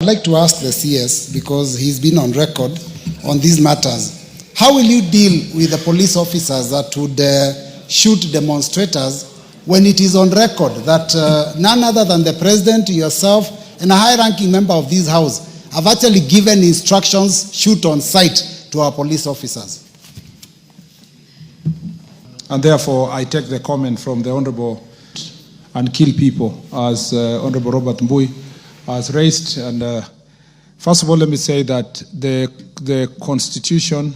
I'd like to ask the CS, because he's been on record on these matters, how will you deal with the police officers that would shoot demonstrators when it is on record that none other than the president, yourself, and a high-ranking member of this house have actually given instructions, shoot on sight, to our police officers? And therefore, I take the comment from the Honorable and kill people, as Honorable Robert Mbui has raised. And first of all, let me say that the Constitution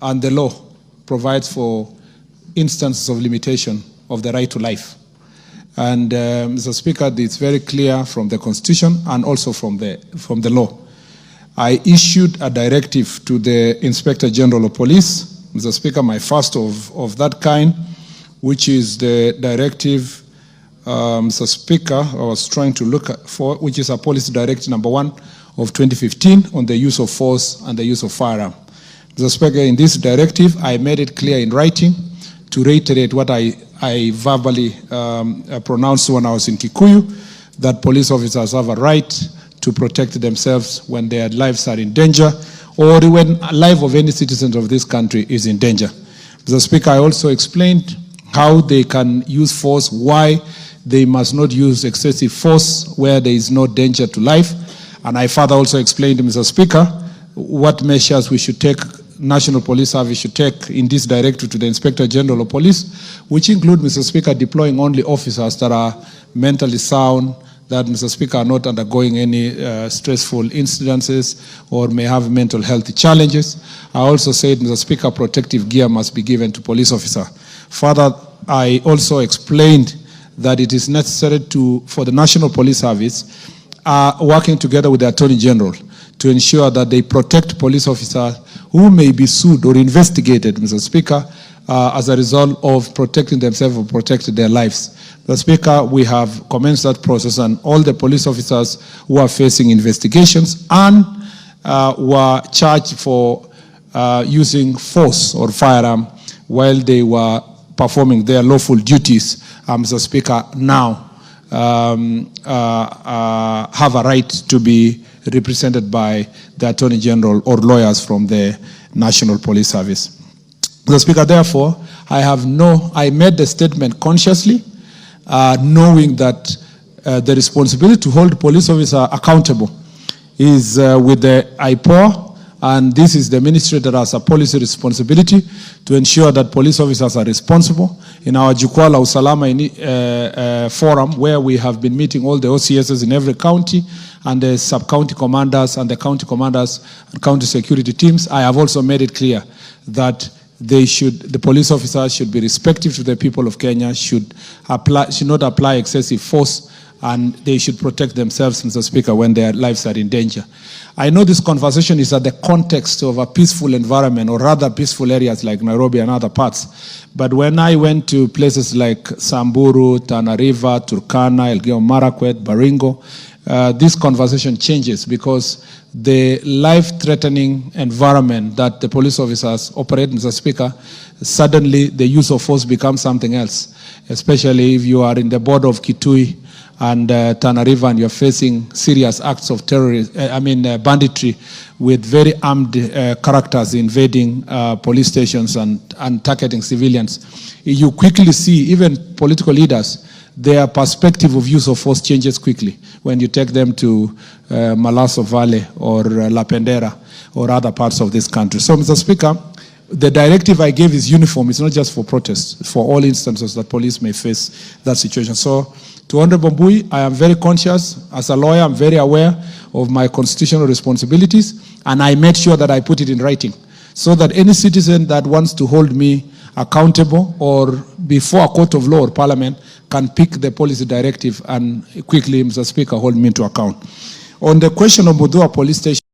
and the law provides for instances of limitation of the right to life. And Mr. Speaker, it's very clear from the Constitution and also from the law. I issued a directive to the Inspector General of Police, Mr. Speaker, my first of that kind, which is the directive, Mr. Speaker, I was trying to look for, which is a policy directive number 1 of 2015 on the use of force and the use of firearm. Mr. Speaker, in this directive, I made it clear in writing to reiterate what I verbally pronounced when I was in Kikuyu, that police officers have a right to protect themselves when their lives are in danger, or when the life of any citizen of this country is in danger. Mr. Speaker, I also explained how they can use force, why they must not use excessive force where there is no danger to life. And I further also explained, Mr. Speaker, what measures we should take, National Police Service should take in this directive to the Inspector General of Police, which include, Mr. Speaker, deploying only officers that are mentally sound, that, Mr. Speaker, are not undergoing any stressful incidences or may have mental health challenges. I also said, Mr. Speaker, protective gear must be given to police officers. Further, I also explained that it is necessary for the National Police Service working together with the Attorney General to ensure that they protect police officers who may be sued or investigated, Mr. Speaker, as a result of protecting themselves or protecting their lives. Mr. Speaker, we have commenced that process, and all the police officers who are facing investigations and were charged for using force or firearm while they were performing their lawful duties, Mr. Speaker, now have a right to be represented by the Attorney General or lawyers from the National Police Service. Mr. Speaker, therefore, I made the statement consciously, knowing that the responsibility to hold police officers accountable is with the IPOA, and this is the ministry that has a policy responsibility to ensure that police officers are responsible. In our Jukwaa la Usalama forum, where we have been meeting all the OCSs in every county, and the sub-county commanders and the county commanders and county security teams, I have also made it clear that the police officers should be respectful to the people of Kenya, should not apply excessive force, and they should protect themselves, Mr. Speaker, when their lives are in danger. I know this conversation is at the context of a peaceful environment, or rather peaceful areas like Nairobi and other parts. But when I went to places like Samburu, Tana River, Turkana, Elgeyo Marakwet, Baringo, this conversation changes, because the life-threatening environment that the police officers operate, Mr. Speaker, suddenly the use of force becomes something else, especially if you are in the border of Kitui and Tana River, and you're facing serious acts of banditry with very armed characters invading police stations and targeting civilians. You quickly see, even political leaders, their perspective of use of force changes quickly when you take them to Malaso Valley or La Pendera or other parts of this country. So, Mr. Speaker, the directive I gave is uniform. It's not just for protests, it's for all instances that police may face that situation. So, to Honorable Mbui, I am very conscious. As a lawyer, I'm very aware of my constitutional responsibilities, and I made sure that I put it in writing, so that any citizen that wants to hold me accountable or before a court of law or parliament can pick the policy directive and quickly, Mr. Speaker, hold me to account. On the question of Mudua Police Station,